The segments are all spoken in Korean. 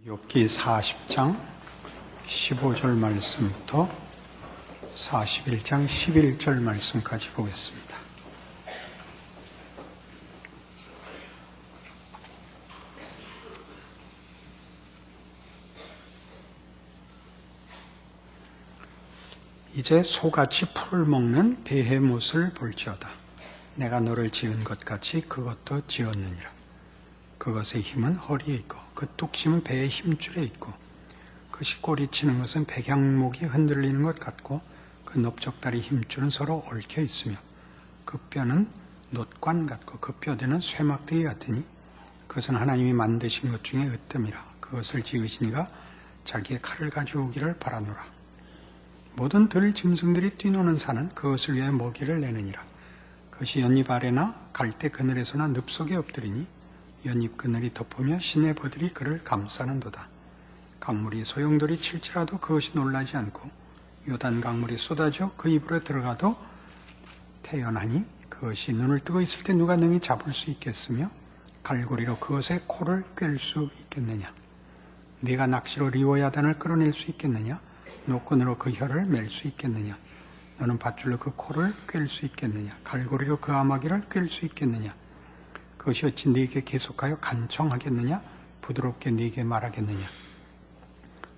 욥기 40장 15절 말씀부터 41장 11절 말씀까지 보겠습니다. 이제 소같이 풀을 먹는 베헤못을 볼지어다. 내가 너를 지은 것 같이 그것도 지었느니라. 그것의 힘은 허리에 있고 그 뚝심은 배의 힘줄에 있고 그것이 꼬리치는 것은 백양목이 흔들리는 것 같고 그 넓적다리 힘줄은 서로 얽혀 있으며 그 뼈는 놋관 같고 그 뼈대는 쇠막대기 같으니 그것은 하나님이 만드신 것 중에 으뜸이라. 그것을 지으시니가 자기의 칼을 가져오기를 바라노라. 모든 들 짐승들이 뛰노는 산은 그것을 위해 먹이를 내느니라. 그것이 연잎 아래나 갈대 그늘에서나 늪 속에 엎드리니 연잎 그늘이 덮으며 시내버들이 그를 감싸는도다. 강물이 소용돌이 칠지라도 그것이 놀라지 않고 요단 강물이 쏟아져 그 입으로 들어가도 태연하니 그것이 눈을 뜨고 있을 때 누가 능히 잡을 수 있겠으며 갈고리로 그것의 코를 꿰를 수 있겠느냐. 네가 낚시로 리워야단을 끌어낼 수 있겠느냐. 노끈으로 그 혀를 맬 수 있겠느냐. 너는 밧줄로 그 코를 꿰를 수 있겠느냐. 갈고리로 그 아마귀를 꿰를 수 있겠느냐. 그것이 어찌 네게 계속하여 간청하겠느냐. 부드럽게 네게 말하겠느냐.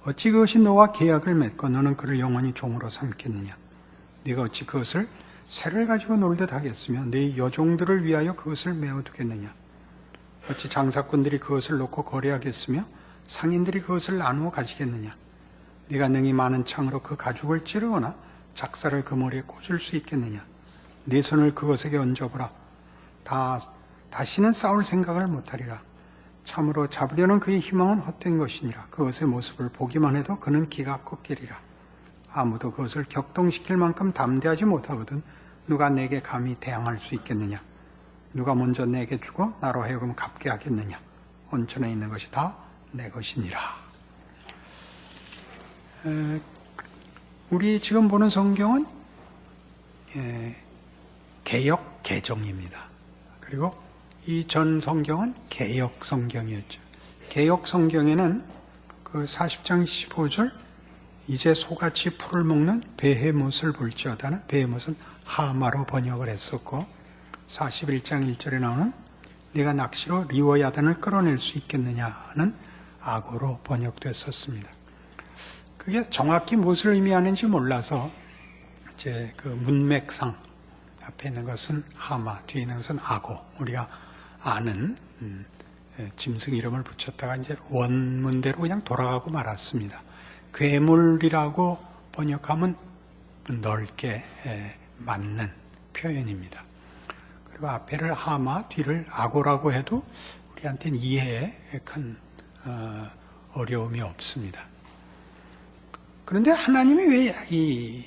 어찌 그것이 너와 계약을 맺고 너는 그를 영원히 종으로 삼겠느냐. 네가 어찌 그것을 새를 가지고 놀듯 하겠으며 네 여종들을 위하여 그것을 메어두겠느냐. 어찌 장사꾼들이 그것을 놓고 거래하겠으며 상인들이 그것을 나누어 가지겠느냐. 네가 능히 많은 창으로 그 가죽을 찌르거나 작사를 그 머리에 꽂을 수 있겠느냐. 네 손을 그것에게 얹어보라. 다시는 싸울 생각을 못하리라. 참으로 잡으려는 그의 희망은 헛된 것이니라. 그것의 모습을 보기만 해도 그는 기가 꺾이리라. 아무도 그것을 격동시킬 만큼 담대하지 못하거든 누가 내게 감히 대항할 수 있겠느냐. 누가 먼저 내게 주고 나로 하여금 갚게 하겠느냐. 온천에 있는 것이 다 내 것이니라. 우리 지금 보는 성경은 개역 개정입니다. 그리고 이 전 성경은 개역 성경이었죠. 개역 성경에는 그 40장 15절 이제 소같이 풀을 먹는 베헤못을 볼지어다는 베헤못은 하마로 번역을 했었고 41장 1절에 나오는 네가 낚시로 리워야단을 끌어낼 수 있겠느냐는 악어로 번역됐었습니다. 그게 정확히 무엇을 의미하는지 몰라서 이제 그 문맥상 앞에 있는 것은 하마, 뒤에 있는 것은 악어, 우리가 아는 짐승 이름을 붙였다가 이제 원문대로 그냥 돌아가고 말았습니다. 괴물이라고 번역하면 넓게 맞는 표현입니다. 그리고 앞에를 하마, 뒤를 악어라고 해도 우리한테는 이해에 큰 어려움이 없습니다. 그런데 하나님이 왜 이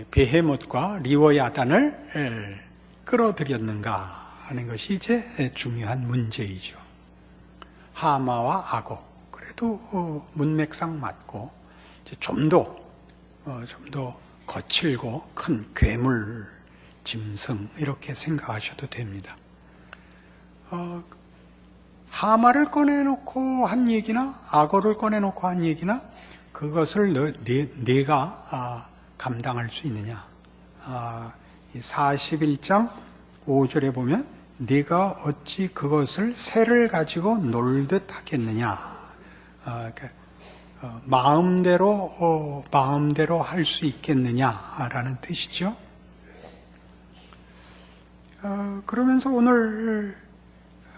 베헤못과 리워야단을 끌어들였는가 하는 것이 이제 중요한 문제이죠. 하마와 악어, 그래도 문맥상 맞고 좀 더 거칠고 큰 괴물, 짐승 이렇게 생각하셔도 됩니다. 하마를 꺼내놓고 한 얘기나 악어를 꺼내놓고 한 얘기나 그것을 네가 감당할 수 있느냐. 41장 5절에 보면 네가 어찌 그것을 새를 가지고 놀듯 하겠느냐. 마음대로 할 수 있겠느냐라는 뜻이죠. 그러면서 오늘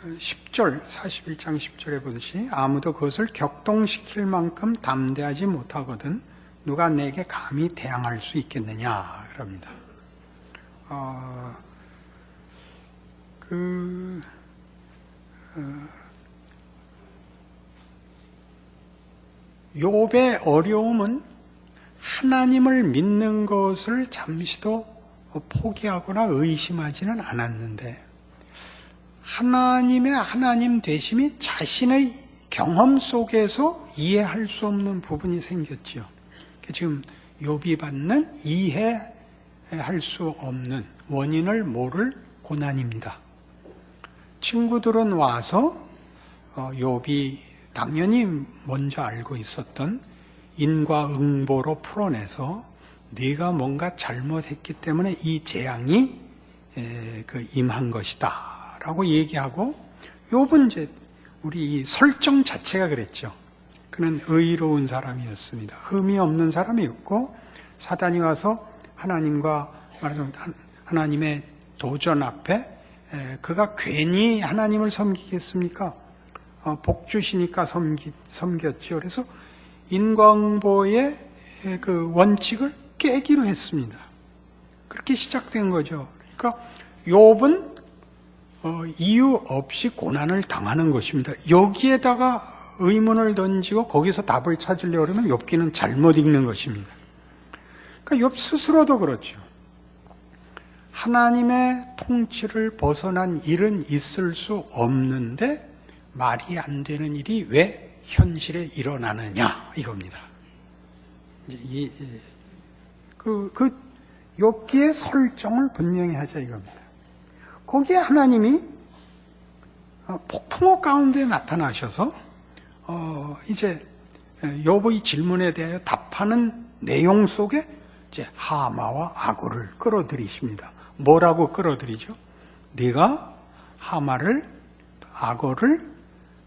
10절, 41장 10절에 보듯이 아무도 그것을 격동시킬 만큼 담대하지 못하거든 누가 내게 감히 대항할 수 있겠느냐 그럽니다. 욥의 어려움은 하나님을 믿는 것을 잠시도 포기하거나 의심하지는 않았는데 하나님의 하나님 되심이 자신의 경험 속에서 이해할 수 없는 부분이 생겼지요. 지금 욥이 받는 이해할 수 없는 원인을 모를 고난입니다. 친구들은 와서 욥이 당연히 먼저 알고 있었던 인과응보로 풀어내서 네가 뭔가 잘못했기 때문에 이 재앙이 임한 것이다 라고 얘기하고, 욥은 이제 우리 이 설정 자체가 그랬죠. 그는 의로운 사람이었습니다. 흠이 없는 사람이었고, 사단이 와서 하나님과 말하자면 하나님의 도전 앞에 그가 괜히 하나님을 섬기겠습니까? 복 주시니까 섬겼죠. 그래서 인과응보의 그 원칙을 깨기로 했습니다. 그렇게 시작된 거죠. 그러니까 욥은 이유 없이 고난을 당하는 것입니다. 여기에다가 의문을 던지고 거기서 답을 찾으려고 하면 욥기는 잘못 읽는 것입니다. 그러니까 욥 스스로도 그렇죠. 하나님의 통치를 벗어난 일은 있을 수 없는데 말이 안 되는 일이 왜 현실에 일어나느냐 이겁니다. 욥기의 설정을 분명히 하자 이겁니다. 거기에 하나님이 폭풍우 가운데 나타나셔서 이제 욥의 질문에 대하여 답하는 내용 속에 이제 하마와 아고를 끌어들이십니다. 뭐라고 끌어들이죠? 네가 하마를 아고를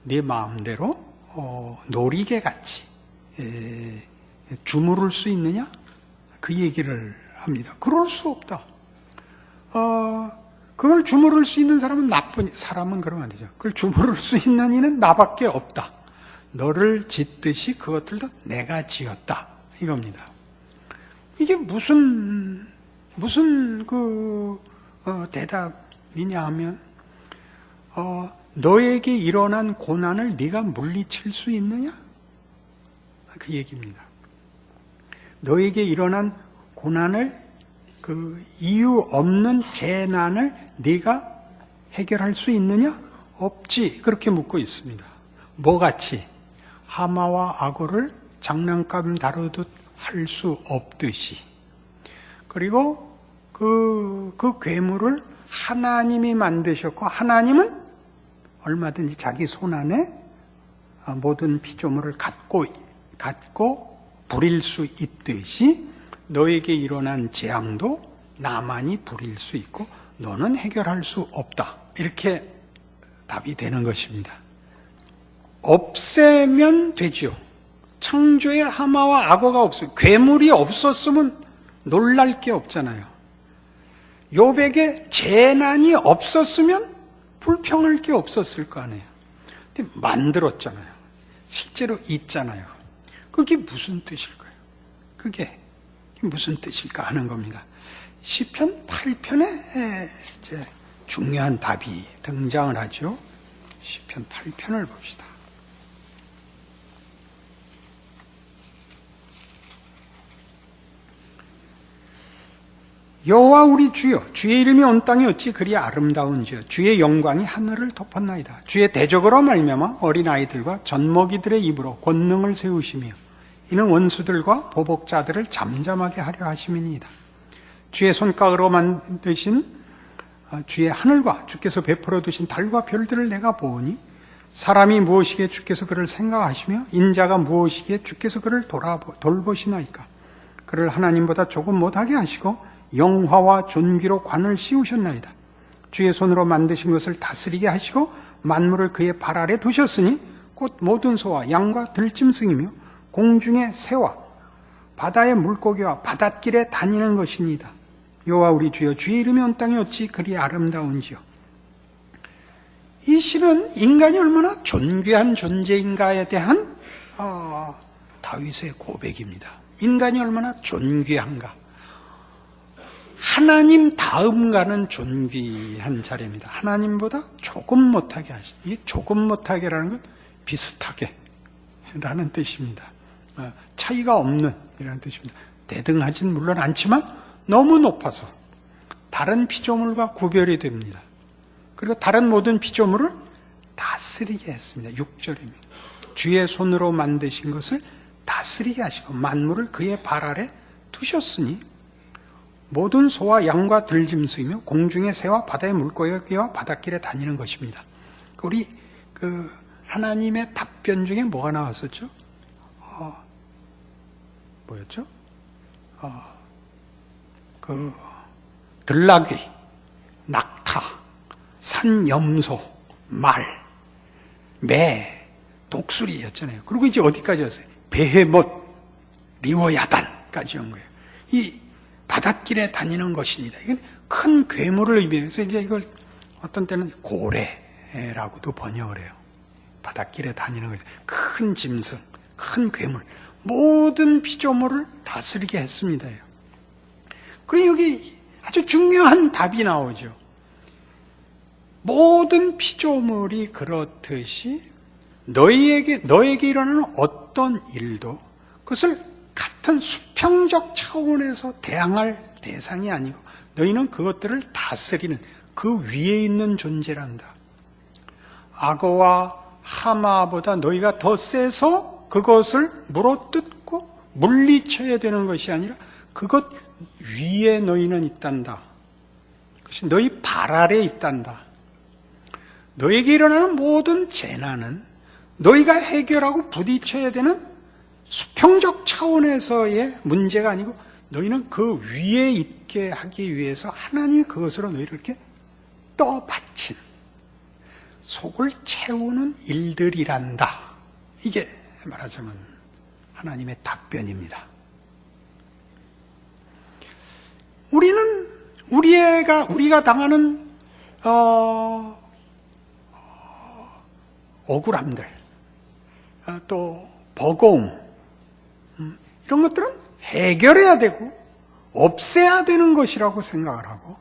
네 마음대로 놀이개 같이 주무를 수 있느냐? 그 얘기를 합니다. 그럴 수 없다. 그걸 주무를 수 있는 사람은 나쁜 사람은 그러면 안 되죠. 그걸 주무를 수 있는 이는 나밖에 없다. 너를 짓듯이 그것들도 내가 지었다. 이겁니다. 이게 무슨 대답이냐 하면 너에게 일어난 고난을 네가 물리칠 수 있느냐? 그 얘기입니다. 너에게 일어난 고난을, 그 이유 없는 재난을 네가 해결할 수 있느냐? 없지. 그렇게 묻고 있습니다. 뭐같이? 하마와 아고를 장난감 다루듯 할 수 없듯이. 그리고 그 괴물을 하나님이 만드셨고, 하나님은 얼마든지 자기 손 안에 모든 피조물을 갖고 부릴 수 있듯이 너에게 일어난 재앙도 나만이 부릴 수 있고 너는 해결할 수 없다. 이렇게 답이 되는 것입니다. 없애면 되죠. 창조의 하마와 악어가 없어요. 괴물이 없었으면 놀랄 게 없잖아요. 욥에게 재난이 없었으면 불평할 게 없었을 거 아니에요. 근데 만들었잖아요. 실제로 있잖아요. 그게 무슨 뜻일까요? 그게 무슨 뜻일까 하는 겁니다. 시편 8편에 이제 중요한 답이 등장을 하죠. 시편 8편을 봅시다. 여호와 우리 주여, 주의 이름이 온 땅에 어찌 그리 아름다운지요. 주의 영광이 하늘을 덮었나이다. 주의 대적으로 말미암아 어린아이들과 젖먹이들의 입으로 권능을 세우시며 이는 원수들과 보복자들을 잠잠하게 하려 하심이니이다. 주의 손가락으로 만드신 주의 하늘과 주께서 베풀어 두신 달과 별들을 내가 보으니 사람이 무엇이기에 주께서 그를 생각하시며 인자가 무엇이기에 주께서 그를 돌보시나이까. 그를 하나님보다 조금 못하게 하시고 영화와 존귀로 관을 씌우셨나이다. 주의 손으로 만드신 것을 다스리게 하시고 만물을 그의 발 아래 두셨으니 곧 모든 소와 양과 들짐승이며 공중의 새와 바다의 물고기와 바닷길에 다니는 것이니이다. 여호와 우리 주여, 주의 이름이 온 땅에 어찌 그리 아름다운지요. 이 시는 인간이 얼마나 존귀한 존재인가에 대한 다윗의 고백입니다. 인간이 얼마나 존귀한가. 하나님 다음 가는 존귀한 자리입니다. 하나님보다 조금 못하게 하신. 이 조금 못하게라는 건 비슷하게 라는 뜻입니다. 차이가 없는 이라는 뜻입니다. 대등하진 물론 않지만 너무 높아서 다른 피조물과 구별이 됩니다. 그리고 다른 모든 피조물을 다스리게 했습니다. 6절입니다. 주의 손으로 만드신 것을 다스리게 하시고 만물을 그의 발 아래 두셨으니 모든 소와 양과 들짐승이며 공중의 새와 바다의 물고기와 바닷길에 다니는 것입니다. 우리 하나님의 답변 중에 뭐가 나왔었죠? 뭐였죠? 들나귀, 낙타, 산염소, 말, 매, 독수리였잖아요. 그리고 이제 어디까지 왔어요? 베헤못, 리워야단까지 온 거예요. 이 바닷길에 다니는 것이니다. 이건 큰 괴물을 의미해서 이제 이걸 어떤 때는 고래라고도 번역을 해요. 바닷길에 다니는 거죠. 큰 짐승, 큰 괴물, 모든 피조물을 다스리게 했습니다. 그리고 여기 아주 중요한 답이 나오죠. 모든 피조물이 그렇듯이 너에게 일어나는 어떤 일도 그것을 같은 수평적 차원에서 대항할 대상이 아니고 너희는 그것들을 다스리는 그 위에 있는 존재란다. 악어와 하마보다 너희가 더 세서 그것을 물어뜯고 물리쳐야 되는 것이 아니라 그것 위에 너희는 있단다. 그것이 너희 발 아래에 있단다. 너에게 일어나는 모든 재난은 너희가 해결하고 부딪혀야 되는 수평적 차원에서의 문제가 아니고 너희는 그 위에 있게 하기 위해서 하나님이 그것으로 너희를 이렇게 떠받친 속을 채우는 일들이란다. 이게 말하자면 하나님의 답변입니다. 우리가 당하는 억울함들, 또 버거움, 이런 것들은 해결해야 되고 없애야 되는 것이라고 생각을 하고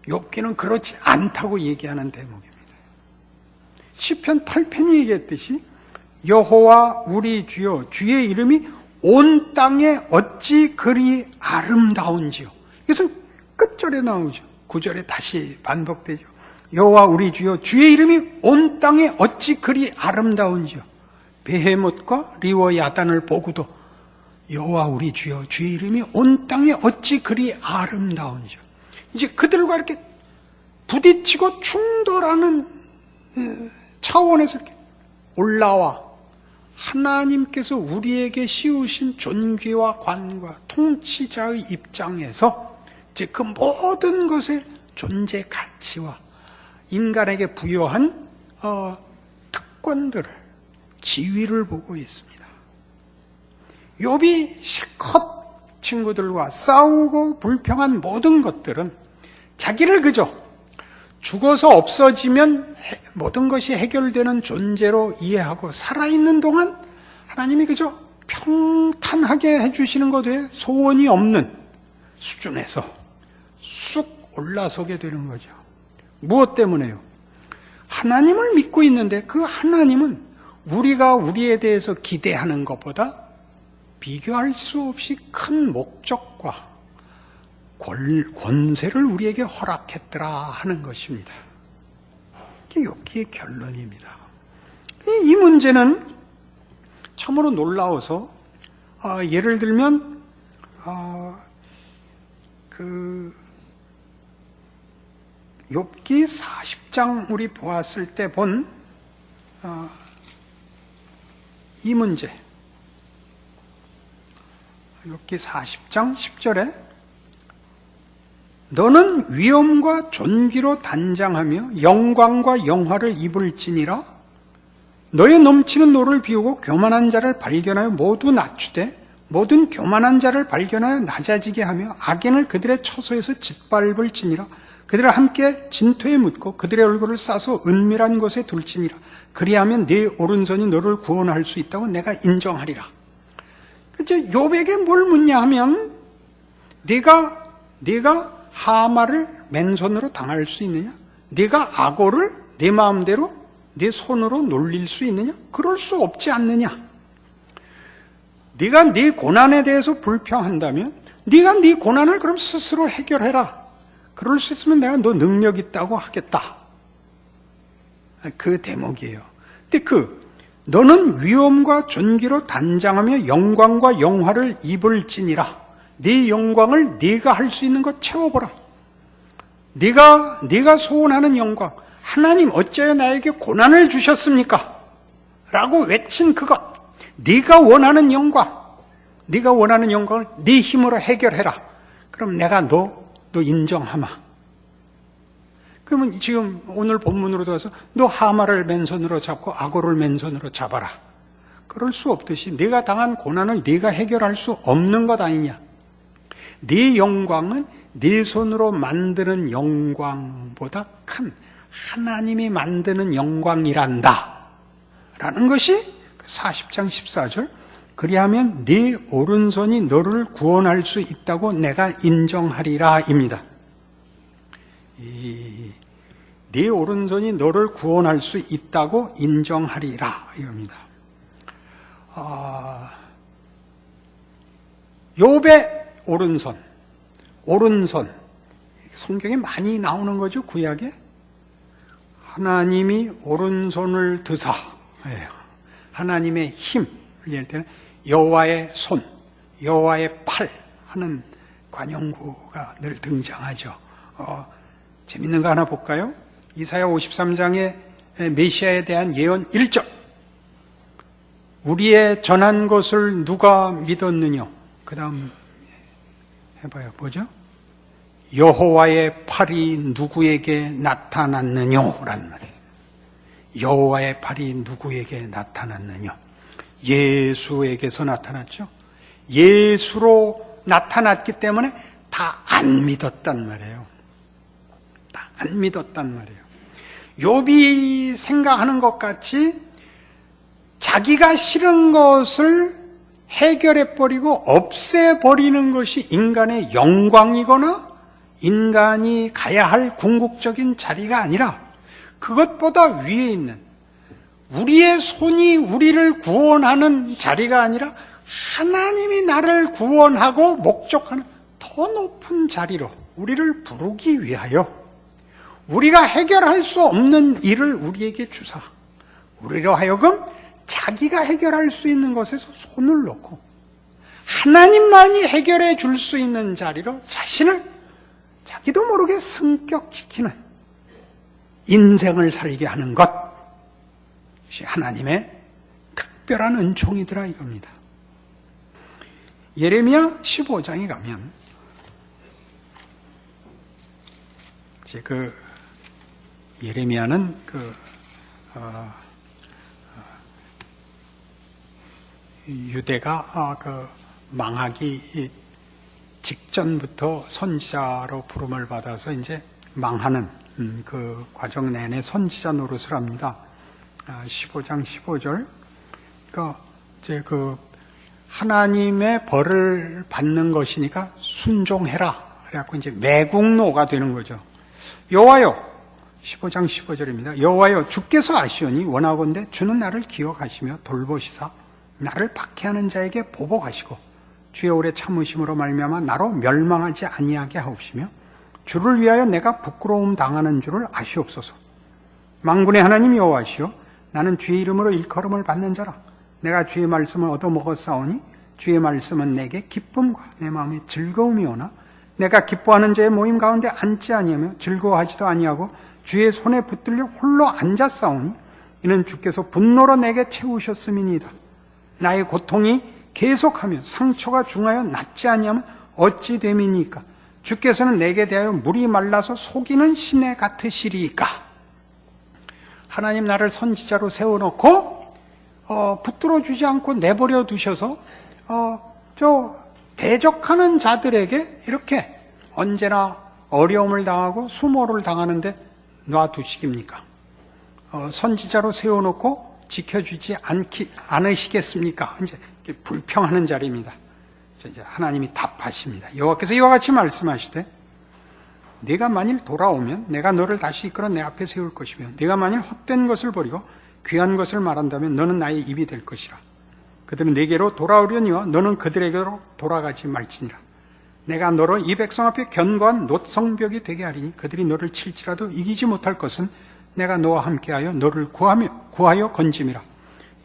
욥기는 그렇지 않다고 얘기하는 대목입니다. 시편 8편이 얘기했듯이 여호와 우리 주여 주의 이름이 온 땅에 어찌 그리 아름다운지요. 이것은 끝절에 나오죠. 9절에 다시 반복되죠. 여호와 우리 주여 주의 이름이 온 땅에 어찌 그리 아름다운지요. 베헤못과 리워야단을 보고도 여호와 우리 주여 주의 이름이 온 땅에 어찌 그리 아름다운지요. 이제 그들과 이렇게 부딪히고 충돌하는 차원에서 이렇게 올라와 하나님께서 우리에게 씌우신 존귀와 관과 통치자의 입장에서 이제 그 모든 것의 존재 가치와 인간에게 부여한 특권들을, 지위를 보고 있습니다. 욥이 실컷 친구들과 싸우고 불평한 모든 것들은 자기를 그저 죽어서 없어지면 모든 것이 해결되는 존재로 이해하고 살아있는 동안 하나님이 그저 평탄하게 해주시는 것 외에 소원이 없는 수준에서 쑥 올라서게 되는 거죠. 무엇 때문에요? 하나님을 믿고 있는데 그 하나님은 우리가 우리에 대해서 기대하는 것보다 비교할 수 없이 큰 목적과 권세를 우리에게 허락했더라 하는 것입니다. 이게 욥기의 결론입니다. 이 문제는 참으로 놀라워서 예를 들면 욥기 40장 우리 보았을 때 본 이 문제, 욥기 40장 10절에 너는 위엄과 존귀로 단장하며 영광과 영화를 입을지니라. 너의 넘치는 노를 비우고 교만한 자를 발견하여 모두 낮추되 모든 교만한 자를 발견하여 낮아지게 하며 악인을 그들의 처소에서 짓밟을지니라. 그들을 함께 진토에 묻고 그들의 얼굴을 싸서 은밀한 곳에 둘지니라. 그리하면 네 오른손이 너를 구원할 수 있다고 내가 인정하리라. 이제 욥에게 뭘 묻냐 하면 네가 하마를 맨손으로 당할 수 있느냐? 네가 악어를 네 마음대로 네 손으로 놀릴 수 있느냐? 그럴 수 없지 않느냐? 네가 네 고난에 대해서 불평한다면 네가 네 고난을 그럼 스스로 해결해라. 그럴 수 있으면 내가 너 능력 있다고 하겠다. 그 대목이에요. 근데 너는 위엄과 존귀로 단장하며 영광과 영화를 입을지니라. 네 영광을 네가 할 수 있는 것 채워보라. 네가 소원하는 영광. 하나님 어찌하여 나에게 고난을 주셨습니까? 라고 외친 그것, 네가 원하는 영광, 네가 원하는 영광을 네 힘으로 해결해라. 그럼 내가 너 인정하마. 그러면 지금 오늘 본문으로 들어서 너 하마를 맨손으로 잡고 아고를 맨손으로 잡아라. 그럴 수 없듯이 네가 당한 고난을 네가 해결할 수 없는 것 아니냐. 네 영광은 네 손으로 만드는 영광보다 큰 하나님이 만드는 영광이란다 라는 것이 40장 14절, 그리하면 네 오른손이 너를 구원할 수 있다고 내가 인정하리라 입니다. 네 오른손이 너를 구원할 수 있다고 인정하리라 이겁니다. 욥의 오른손 성경에 많이 나오는 거죠. 구약에 하나님이 오른손을 드사, 하나님의 힘 얘기할 때는 여호와의 손, 여호와의 팔 하는 관용구가 늘 등장하죠. 재밌는 거 하나 볼까요? 이사야 53장의 메시아에 대한 예언 1절, 우리의 전한 것을 누가 믿었느냐. 그 다음 해봐요. 뭐죠? 여호와의 팔이 누구에게 나타났느냐란 말이에요. 여호와의 팔이 누구에게 나타났느냐. 예수에게서 나타났죠. 예수로 나타났기 때문에 다 안 믿었단 말이에요. 다 안 믿었단 말이에요. 욥이 생각하는 것 같이 자기가 싫은 것을 해결해버리고 없애버리는 것이 인간의 영광이거나 인간이 가야 할 궁극적인 자리가 아니라 그것보다 위에 있는 우리의 손이 우리를 구원하는 자리가 아니라 하나님이 나를 구원하고 목적하는 더 높은 자리로 우리를 부르기 위하여 우리가 해결할 수 없는 일을 우리에게 주사 우리로 하여금 자기가 해결할 수 있는 것에서 손을 놓고 하나님만이 해결해 줄 수 있는 자리로 자신을 자기도 모르게 승격시키는 인생을 살게 하는 것이 하나님의 특별한 은총이더라 이겁니다. 예레미야 15장에 가면 이제 예레미야는 유대가 망하기 직전부터 선지자로 부름을 받아서 이제 망하는 그 과정 내내 선지자 노릇을 합니다. 15장 15절. 그러니까 이제 하나님의 벌을 받는 것이니까 순종해라. 그래갖고 이제 매국노가 되는 거죠. 여호와여, 15장 15절입니다. 여호와여, 주께서 아시오니 원하건대 주는 나를 기억하시며 돌보시사 나를 박해하는 자에게 보복하시고 주의 오래 참으심으로 말미암아 나로 멸망하지 아니하게 하옵시며 주를 위하여 내가 부끄러움 당하는 줄을 아시옵소서. 만군의 하나님 여호와시여, 나는 주의 이름으로 일컬음을 받는 자라. 내가 주의 말씀을 얻어먹었사오니 주의 말씀은 내게 기쁨과 내 마음에 즐거움이 오나 내가 기뻐하는 자의 모임 가운데 앉지 아니하며 즐거워하지도 아니하고 주의 손에 붙들려 홀로 앉았사오니 이는 주께서 분노로 내게 채우셨음이니이다. 나의 고통이 계속하며 상처가 중하여 낫지 아니하면 어찌 됨이니까. 주께서는 내게 대하여 물이 말라서 속이는 시내 같으시리이까. 하나님 나를 선지자로 세워놓고 붙들어 주지 않고 내버려 두셔서 대적하는 자들에게 이렇게 언제나 어려움을 당하고 수모를 당하는데 놔두시깁니까? 선지자로 세워놓고 지켜주지 않으시겠습니까? 이제 불평하는 자리입니다. 이제 하나님이 답하십니다. 여호와께서 이와 같이 말씀하시되 네가 만일 돌아오면 내가 너를 다시 이끌어 내 앞에 세울 것이며 네가 만일 헛된 것을 버리고 귀한 것을 말한다면 너는 나의 입이 될 것이라. 그들은 내게로 돌아오려니와 너는 그들에게로 돌아가지 말지니라. 내가 너로 이 백성 앞에 견고한 노성벽이 되게 하리니 그들이 너를 칠지라도 이기지 못할 것은 내가 너와 함께하여 너를 구하여 건짐이라.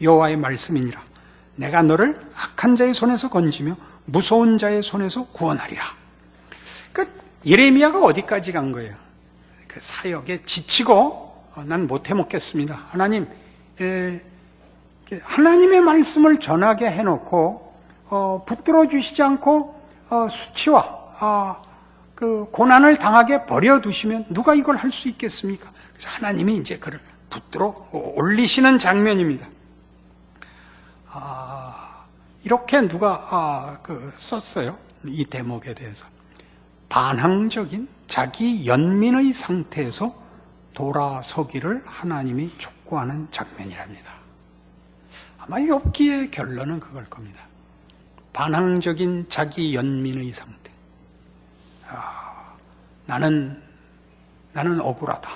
여호와의 말씀이니라. 내가 너를 악한 자의 손에서 건지며 무서운 자의 손에서 구원하리라. 예레미야가 어디까지 간 거예요? 그 사역에 지치고 난 못해 먹겠습니다. 하나님, 하나님의 말씀을 전하게 해놓고 붙들어 주시지 않고 수치와 그 고난을 당하게 버려두시면 누가 이걸 할 수 있겠습니까? 그래서 하나님이 이제 그를 붙들어 올리시는 장면입니다. 이렇게 누가 썼어요. 이 대목에 대해서. 반항적인 자기 연민의 상태에서 돌아서기를 하나님이 촉구하는 장면이랍니다. 아마 욥기의 결론은 그걸 겁니다. 반항적인 자기 연민의 상태. 나는 억울하다.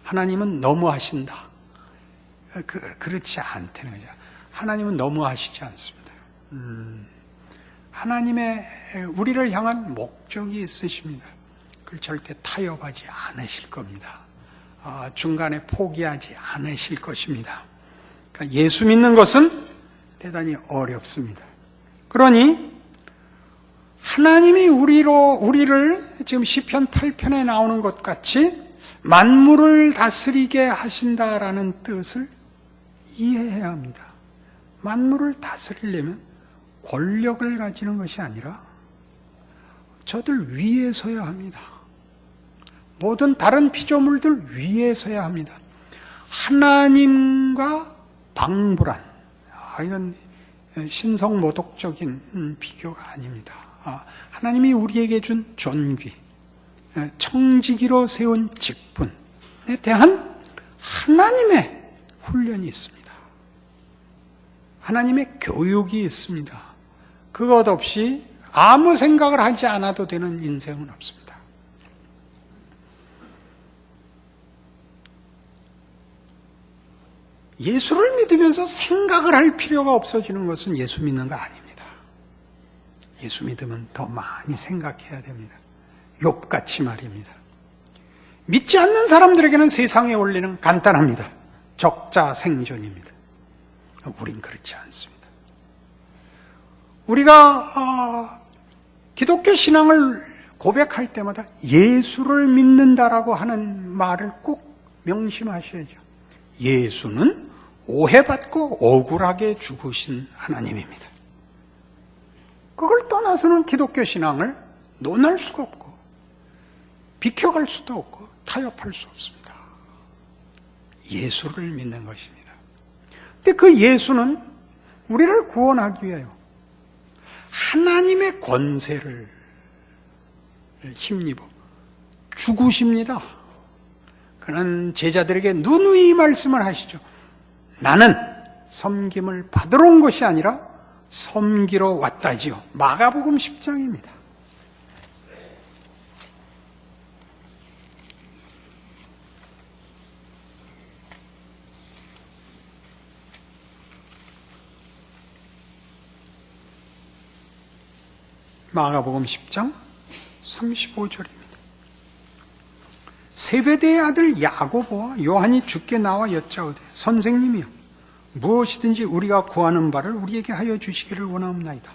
하나님은 너무하신다. 그렇지 않다는 거죠. 하나님은 너무하시지 않습니다. 하나님의 우리를 향한 목적이 있으십니다. 그걸 절대 타협하지 않으실 겁니다. 중간에 포기하지 않으실 것입니다. 그러니까 예수 믿는 것은 대단히 어렵습니다. 그러니 하나님이 우리를 지금 시편 8편에 나오는 것 같이 만물을 다스리게 하신다라는 뜻을 이해해야 합니다. 만물을 다스리려면 권력을 가지는 것이 아니라 저들 위에 서야 합니다. 모든 다른 피조물들 위에 서야 합니다. 하나님과 방불한, 이건 신성모독적인 비교가 아닙니다. 하나님이 우리에게 준 존귀, 청지기로 세운 직분에 대한 하나님의 훈련이 있습니다. 하나님의 교육이 있습니다. 그것 없이 아무 생각을 하지 않아도 되는 인생은 없습니다. 예수를 믿으면서 생각을 할 필요가 없어지는 것은 예수 믿는 거 아닙니다. 예수 믿으면 더 많이 생각해야 됩니다. 욥같이 말입니다. 믿지 않는 사람들에게는 세상의 원리는 간단합니다. 적자생존입니다. 우린 그렇지 않습니다. 우리가 기독교 신앙을 고백할 때마다 예수를 믿는다라고 하는 말을 꼭 명심하셔야죠. 예수는 오해받고 억울하게 죽으신 하나님입니다. 그걸 떠나서는 기독교 신앙을 논할 수가 없고 비켜갈 수도 없고 타협할 수 없습니다. 예수를 믿는 것입니다. 근데 그 예수는 우리를 구원하기 위하여 하나님의 권세를 힘입어 죽으십니다. 그는 제자들에게 누누이 말씀을 하시죠. 나는 섬김을 받으러 온 것이 아니라 섬기러 왔다지요. 마가복음 10장입니다. 마가복음 10장 35절입니다. 세베대의 아들 야고보와 요한이 주께 나와 여짜오되 선생님이여 무엇이든지 우리가 구하는 바를 우리에게 하여 주시기를 원하옵나이다.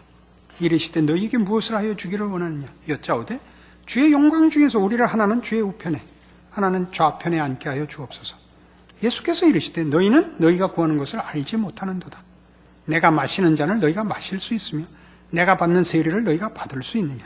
이르시되 너희에게 무엇을 하여 주기를 원하느냐 여짜오되 주의 영광 중에서 우리를 하나는 주의 우편에 하나는 좌편에 앉게 하여 주옵소서. 예수께서 이르시되 너희는 너희가 구하는 것을 알지 못하는도다. 내가 마시는 잔을 너희가 마실 수 있으며 내가 받는 세례를 너희가 받을 수 있느냐.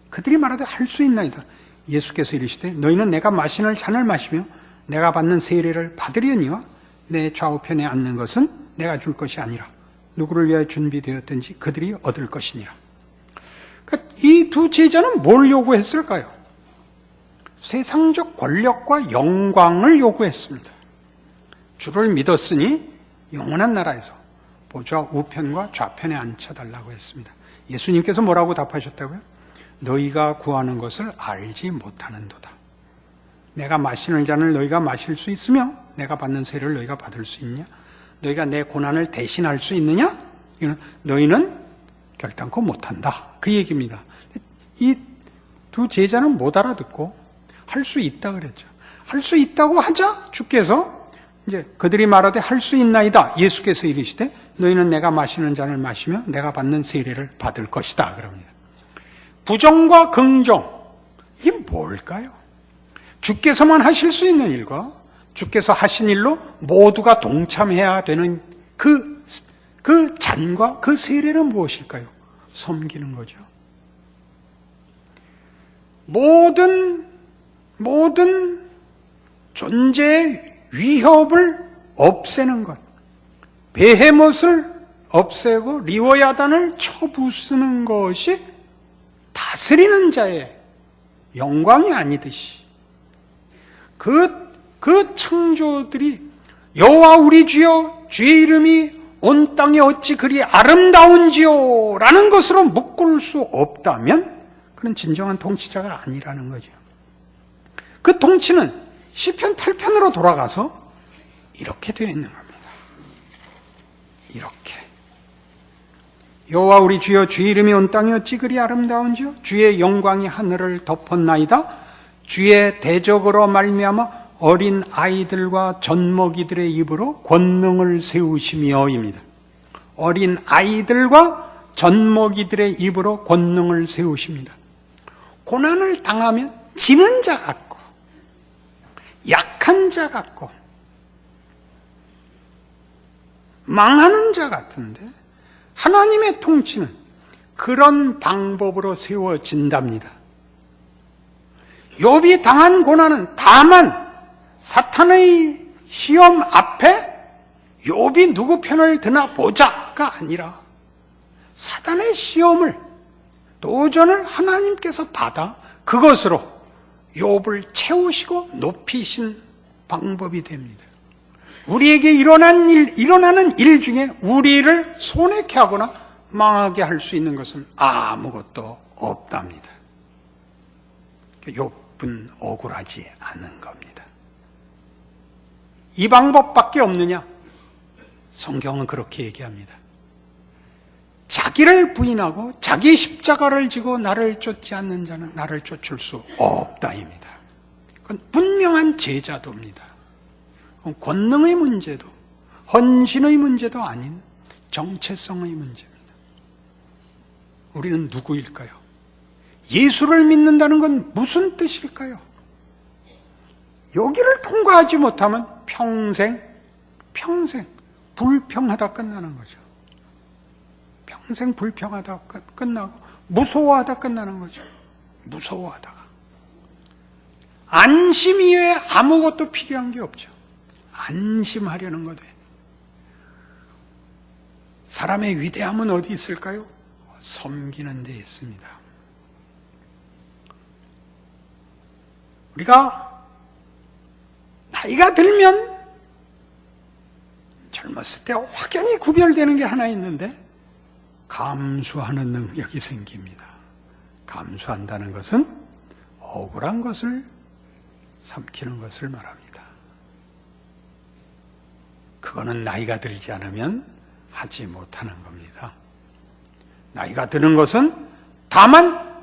그들이 말하되 할 수 있나이다. 예수께서 이르시되 너희는 내가 마시는 잔을 마시며 내가 받는 세례를 받으려니와 내 좌우편에 앉는 것은 내가 줄 것이 아니라 누구를 위하여 준비되었든지 그들이 얻을 것이니라. 그러니까 이 두 제자는 뭘 요구했을까요? 세상적 권력과 영광을 요구했습니다. 주를 믿었으니 영원한 나라에서 보좌 우편과 좌편에 앉혀달라고 했습니다. 예수님께서 뭐라고 답하셨다고요? 너희가 구하는 것을 알지 못하는도다. 내가 마시는 잔을 너희가 마실 수 있으며 내가 받는 세례를 너희가 받을 수 있냐? 너희가 내 고난을 대신할 수 있느냐? 이건 너희는 결단코 못한다. 그 얘기입니다. 이 두 제자는 못 알아듣고 할 수 있다 그랬죠. 할 수 있다고 하자 주께서 이제 그들이 말하되 할 수 있나이다. 예수께서 이르시되 너희는 내가 마시는 잔을 마시며 내가 받는 세례를 받을 것이다. 그럽니다. 부정과 긍정, 이게 뭘까요? 주께서만 하실 수 있는 일과 주께서 하신 일로 모두가 동참해야 되는 그 잔과 그 세례는 무엇일까요? 섬기는 거죠. 모든 존재의 위협을 없애는 것, 베헤못을 없애고 리워야단을 쳐부수는 것이 다스리는 자의 영광이 아니듯이 그 창조들이 여호와 우리 주여 주의 이름이 온 땅에 어찌 그리 아름다운지요 라는 것으로 묶을 수 없다면 그는 진정한 통치자가 아니라는 거죠. 그 통치는 시편 8편으로 돌아가서 이렇게 되어 있는 겁니다. 이렇게 여호와 우리 주여 주의 이름이 온 땅에 어찌 그리 아름다운지요 주의 영광이 하늘을 덮었나이다. 주의 대적으로 말미암아 어린 아이들과 젖먹이들의 입으로 권능을 세우시며입니다. 어린 아이들과 젖먹이들의 입으로 권능을 세우십니다. 고난을 당하면 지는 자 같고 약한 자 같고 망하는 자 같은데 하나님의 통치는 그런 방법으로 세워진답니다. 욥이 당한 고난은 다만 사탄의 시험 앞에 욥이 누구 편을 드나 보자가 아니라 사탄의 시험을 도전을 하나님께서 받아 그것으로 욥을 채우시고 높이신 방법이 됩니다. 우리에게 일어나는 일 중에 우리를 손해케 하거나 망하게 할 수 있는 것은 아무것도 없답니다. 욥은 억울하지 않은 겁니다. 이 방법밖에 없느냐? 성경은 그렇게 얘기합니다. 자기를 부인하고 자기 십자가를 지고 나를 쫓지 않는 자는 나를 쫓을 수 없다입니다. 그건 분명한 제자도입니다. 그건 권능의 문제도 헌신의 문제도 아닌 정체성의 문제입니다. 우리는 누구일까요? 예수를 믿는다는 건 무슨 뜻일까요? 여기를 통과하지 못하면 평생 불평하다 끝나는 거죠. 평생 불평하다 끝나고 무서워하다 끝나는 거죠. 무서워하다가 안심 이외에 아무것도 필요한 게 없죠. 안심하려는 거돼. 사람의 위대함은 어디 있을까요? 섬기는 데 있습니다. 우리가 나이가 들면 젊었을 때 확연히 구별되는 게 하나 있는데 감수하는 능력이 생깁니다. 감수한다는 것은 억울한 것을 삼키는 것을 말합니다. 그거는 나이가 들지 않으면 하지 못하는 겁니다. 나이가 드는 것은 다만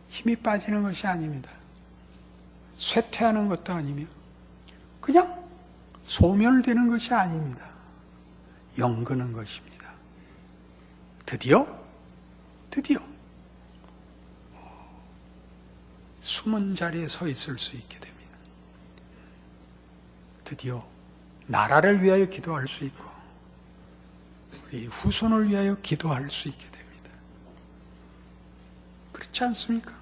힘이 빠지는 것이 아닙니다. 쇠퇴하는 것도 아니며 그냥 소멸되는 것이 아닙니다. 영그는 것입니다. 드디어 숨은 자리에 서 있을 수 있게 됩니다. 드디어 나라를 위하여 기도할 수 있고 우리 후손을 위하여 기도할 수 있게 됩니다. 그렇지 않습니까?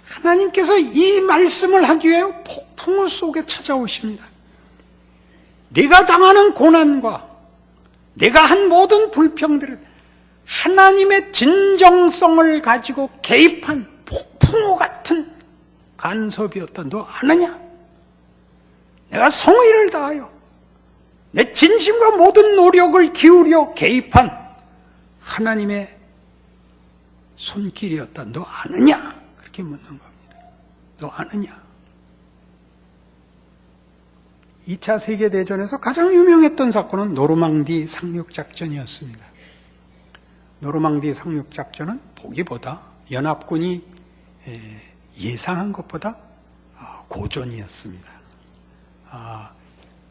하나님께서 이 말씀을 하기 위해 폭풍우 속에 찾아오십니다. 내가 당하는 고난과 내가 한 모든 불평들은 하나님의 진정성을 가지고 개입한 폭풍우 같은 간섭이었다. 너 아느냐? 내가 성의를 다하여 내 진심과 모든 노력을 기울여 개입한 하나님의 손길이었다. 너 아느냐? 그렇게 묻는 겁니다. 너 아느냐? 2차 세계대전에서 가장 유명했던 사건은 노르망디 상륙작전이었습니다. 노르망디 상륙작전은 보기보다 연합군이 예상한 것보다 고전이었습니다.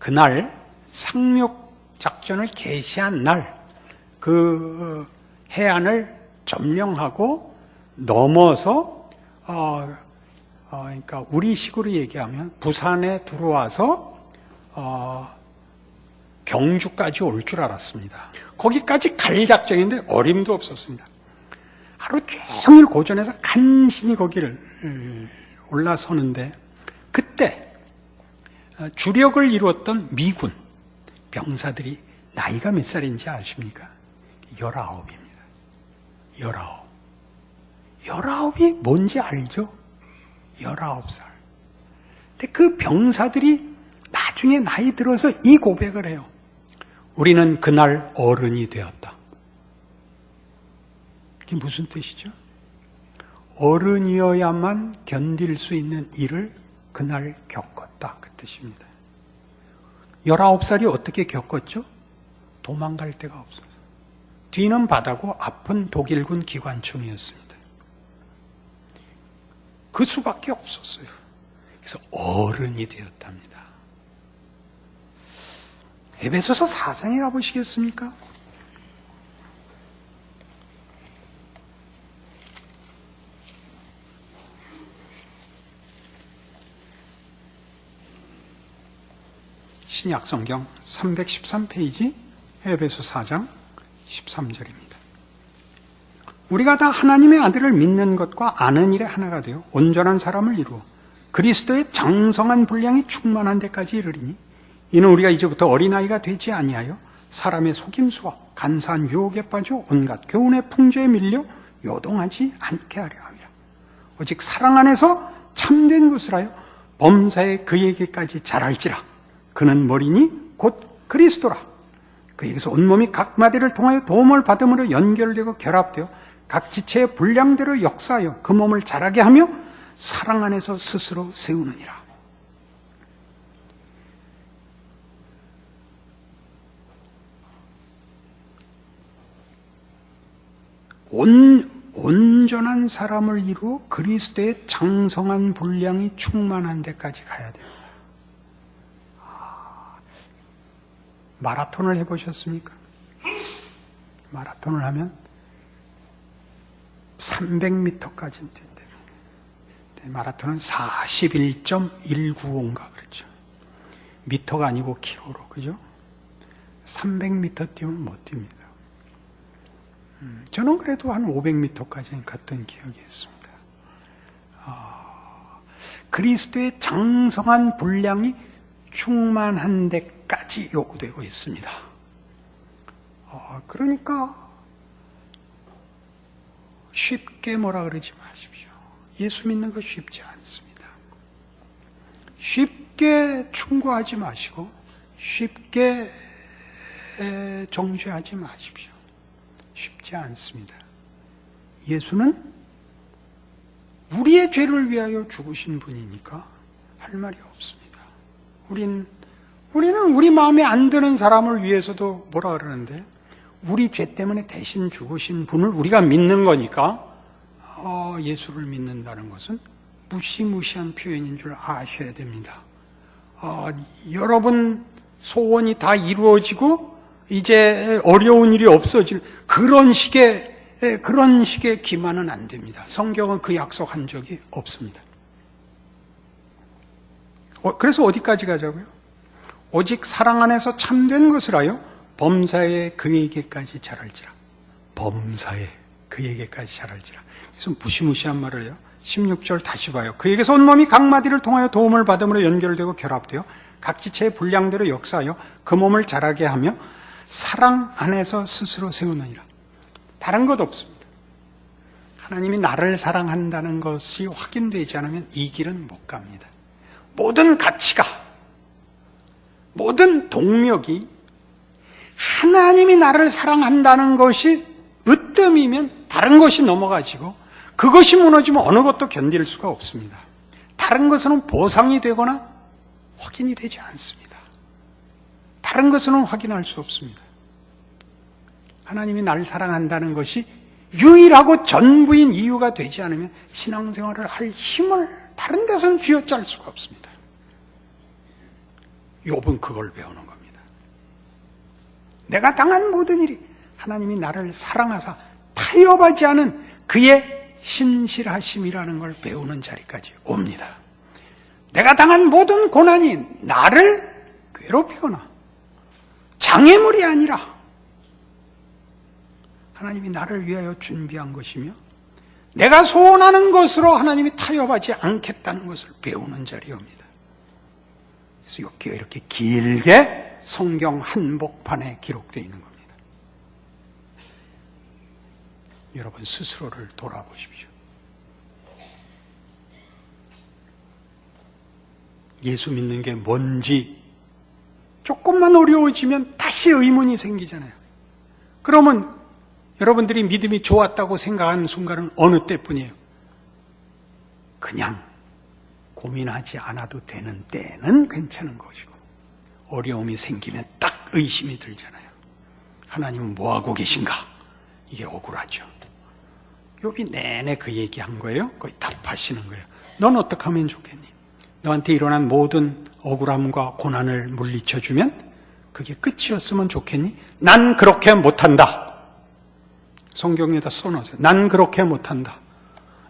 그날 상륙작전을 개시한 날 그 해안을 점령하고 넘어서 그러니까 우리 식으로 얘기하면 부산에 들어와서 경주까지 올 줄 알았습니다. 거기까지 갈 작정인데 어림도 없었습니다. 하루 종일 고전해서 간신히 거기를 올라서는데 그때 주력을 이루었던 미군 병사들이 나이가 몇 살인지 아십니까? 19입니다. 19. 19이 뭔지 알죠? 19살. 근데 그 병사들이 나중에 나이 들어서 이 고백을 해요. 우리는 그날 어른이 되었다. 이게 무슨 뜻이죠? 어른이어야만 견딜 수 있는 일을 그날 겪었다. 그 뜻입니다. 19살이 어떻게 겪었죠? 도망갈 데가 없어서. 뒤는 바다고 앞은 독일군 기관총이었습니다. 그 수밖에 없었어요. 그래서 어른이 되었답니다. 에베소서 4장에 가보시겠습니까? 신약성경 313페이지 에베소 4장 13절입니다. 우리가 다 하나님의 아들을 믿는 것과 아는 일에 하나가 되어 온전한 사람을 이루어 그리스도의 장성한 분량이 충만한 데까지 이르리니 이는 우리가 이제부터 어린아이가 되지 아니하여 사람의 속임수와 간사한 유혹에 빠져 온갖 교훈의 풍조에 밀려 요동하지 않게 하려 함이라. 오직 사랑 안에서 참된 것을 하여 범사에 그에게까지 자랄지라. 그는 머리니 곧 그리스도라. 그에게서 온몸이 각 마디를 통하여 도움을 받음으로 연결되고 결합되어 각 지체의 분량대로 역사하여 그 몸을 자라게 하며 사랑 안에서 스스로 세우느니라. 온전한 사람을 이루어 그리스도의 장성한 분량이 충만한 데까지 가야 됩니다. 마라톤을 해보셨습니까? 마라톤을 하면 300m까지는 된대요. 마라톤은 41.195인가 그렇죠. 미터가 아니고 킬로로, 그죠? 300m 뛰면 못 뜁니다. 저는 그래도 한 500m까지는 갔던 기억이 있습니다. 그리스도의 장성한 분량이 충만한 데까지 요구되고 있습니다. 그러니까 쉽게 뭐라 그러지 마십시오. 예수 믿는 거 쉽지 않습니다. 쉽게 충고하지 마시고 쉽게 정죄하지 마십시오. 쉽지 않습니다. 예수는 우리의 죄를 위하여 죽으신 분이니까 할 말이 없습니다. 우리는 우리 마음에 안 드는 사람을 위해서도 뭐라 그러는데 우리 죄 때문에 대신 죽으신 분을 우리가 믿는 거니까 예수를 믿는다는 것은 무시무시한 표현인 줄 아셔야 됩니다. 여러분 소원이 다 이루어지고 이제 어려운 일이 없어질 그런 식의 기만은 안 됩니다. 성경은 그 약속한 적이 없습니다. 그래서 어디까지 가자고요? 오직 사랑 안에서 참된 것을 하여 범사에 그에게까지 자랄지라. 범사에 그에게까지 자랄지라. 그래서 무시무시한 말을 해요. 16절 다시 봐요. 그에게서 온몸이 각 마디를 통하여 도움을 받음으로 연결되고 결합되어 각 지체의 분량대로 역사하여 그 몸을 자라게 하며 사랑 안에서 스스로 세우느니라. 다른 것 없습니다. 하나님이 나를 사랑한다는 것이 확인되지 않으면 이 길은 못 갑니다. 모든 가치가, 모든 동력이 하나님이 나를 사랑한다는 것이 으뜸이면 다른 것이 넘어가지고 그것이 무너지면 어느 것도 견딜 수가 없습니다. 다른 것은 보상이 되거나 확인이 되지 않습니다. 다른 것은 확인할 수 없습니다. 하나님이 나를 사랑한다는 것이 유일하고 전부인 이유가 되지 않으면 신앙생활을 할 힘을 다른 데서는 쥐어짤 수가 없습니다. 욥은 그걸 배우는 겁니다. 내가 당한 모든 일이 하나님이 나를 사랑하사 타협하지 않은 그의 신실하심이라는 걸 배우는 자리까지 옵니다. 내가 당한 모든 고난이 나를 괴롭히거나 장애물이 아니라 하나님이 나를 위하여 준비한 것이며 내가 소원하는 것으로 하나님이 타협하지 않겠다는 것을 배우는 자리입니다. 그래서 욥기가 이렇게 길게 성경 한복판에 기록되어 있는 겁니다. 여러분 스스로를 돌아보십시오. 예수 믿는 게 뭔지 조금만 어려워지면 다시 의문이 생기잖아요. 그러면 여러분들이 믿음이 좋았다고 생각하는 순간은 어느 때뿐이에요? 그냥 고민하지 않아도 되는 때는 괜찮은 것이고 어려움이 생기면 딱 의심이 들잖아요. 하나님은 뭐하고 계신가? 이게 억울하죠. 욥이 내내 그 얘기한 거예요. 거의 답하시는 거예요. 넌 어떻게 하면 좋겠니? 너한테 일어난 모든 억울함과 고난을 물리쳐주면 그게 끝이었으면 좋겠니? 난 그렇게 못한다. 성경에다 써놓으세요. 난 그렇게 못한다.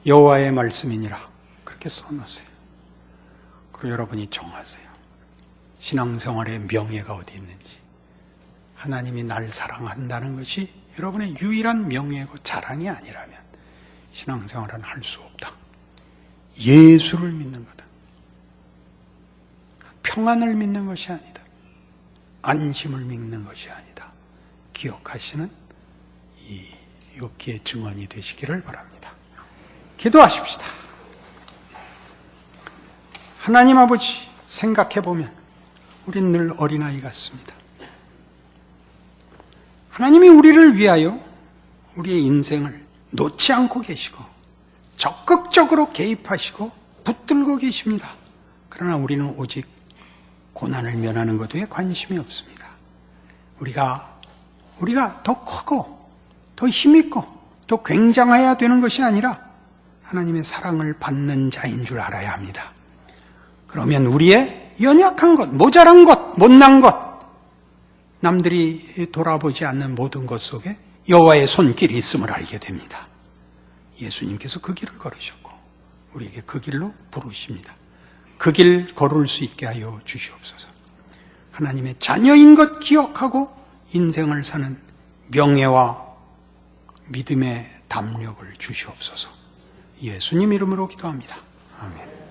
여호와의 말씀이니라. 그렇게 써놓으세요. 그리고 여러분이 정하세요. 신앙생활의 명예가 어디 있는지. 하나님이 날 사랑한다는 것이 여러분의 유일한 명예고 자랑이 아니라면 신앙생활은 할 수 없다. 예수를 믿는 거다. 평안을 믿는 것이 아니다. 안심을 믿는 것이 아니다. 기억하시는 이 욥기의 증언이 되시기를 바랍니다. 기도하십시다. 하나님 아버지, 생각해보면 우린 늘 어린아이 같습니다. 하나님이 우리를 위하여 우리의 인생을 놓지 않고 계시고 적극적으로 개입하시고 붙들고 계십니다. 그러나 우리는 오직 고난을 면하는 것에 관심이 없습니다. 우리가 더 크고 더 힘있고 더 굉장해야 되는 것이 아니라 하나님의 사랑을 받는 자인 줄 알아야 합니다. 그러면 우리의 연약한 것, 모자란 것, 못난 것, 남들이 돌아보지 않는 모든 것 속에 여호와의 손길이 있음을 알게 됩니다. 예수님께서 그 길을 걸으셨고 우리에게 그 길로 부르십니다. 그 길 걸을 수 있게 하여 주시옵소서. 하나님의 자녀인 것 기억하고 인생을 사는 명예와 믿음의 담력을 주시옵소서. 예수님 이름으로 기도합니다. 아멘.